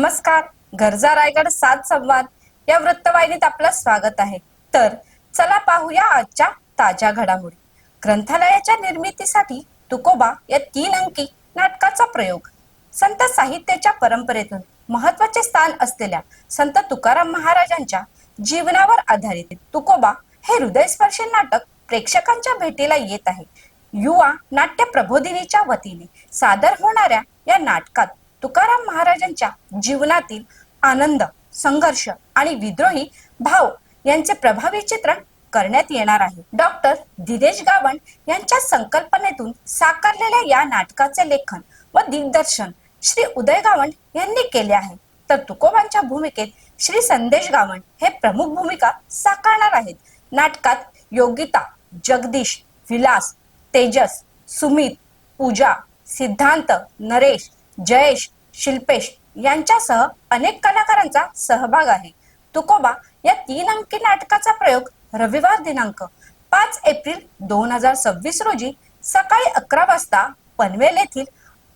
नमस्कार. गरजा रायगड 7 संवाद या वृत्तवाहिनीत आपलं स्वागत आहे. तर चला पाहूया आजच्या ताज्या घडामोडी. ग्रंथालयाच्या निर्मितीसाठी तुकोबा या 3 अंकी नाटकाचा प्रयोग. संत साहित्याच्या परंपरेतून महत्वाचे स्थान असलेल्या संत तुकाराम महाराजांच्या जीवनावर आधारित तुकोबा हे हृदयस्पर्शी नाटक प्रेक्षकांच्या भेटीला येत आहे. युवा नाट्य प्रबोधिनीच्या वतीने सादर होणाऱ्या या नाटकात तुकाराम महाराजांच्या जीवनातील आनंद, संघर्ष आणि विद्रोही भाव यांचे प्रभावी चित्रण करण्यात येणार आहे. डॉक्टर दिनेश गावंड यांच्या संकल्पनेतून साकारलेल्या या नाटकाचे लेखन व दिग्दर्शन श्री उदय गावंड यांनी केले आहे. तर तुकोबांच्या भूमिकेत श्री संदेश गावंड हे प्रमुख भूमिका साकारणार आहेत. नाटकात योगिता, जगदीश, विलास, तेजस, सुमित, पूजा, सिद्धांत, नरेश, जयेश, शिल्पेश यांच्यासह अनेक कलाकारांचा सहभाग आहे. तुकोबा या 3 अंकी नाटकाचा प्रयोग रविवार दिनांक 5 एप्रिल 2026 रोजी सकाळी 11 वाजता पनवेल येथील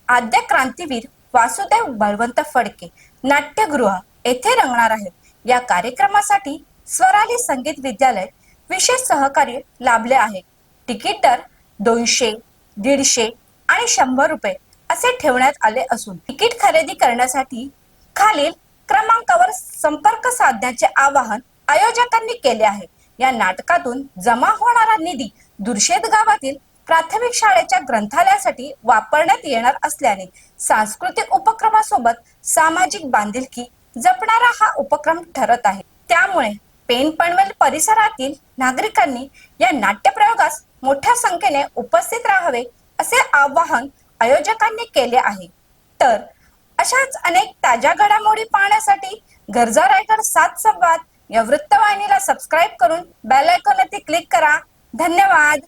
आद्य क्रांतीवीर वासुदेव बळवंत फडके नाट्यगृह येथे रंगणार आहे. या कार्यक्रमासाठी स्वराली संगीत विद्यालय विशेष सहकार्य लाभले आहे. तिकीट दर 200, 150 आणि 100 रुपये असे ठेवण्यात आले असून तिकीट खरेदी करण्यासाठी खालील क्रमांकावर संपर्क साधण्याचे आवाहन आयोजकांनी केले आहे. या नाटकातून जमा होणारा निधी दुर्शेत गावातील प्राथमिक शाळेच्या ग्रंथालयासाठी वापरण्यात येणार असल्याने सांस्कृतिक उपक्रमासोबत सामाजिक बांधिलकी जपणारा हा उपक्रम ठरत आहे. त्यामुळे पेण पनवेल परिसरातील नागरिकांनी या नाट्यप्रयोगास मोठ्या संख्येने उपस्थित राहावे असे आवाहन आयोजकांनी केले आहे. तर अशाच अनेक ताज्या घडामोडी पाहण्यासाठी गरजा रायगड 7 संवाद या वृत्तवाहिनीला सबस्क्राईब करून बेल आयकॉनवरती क्लिक करा. धन्यवाद.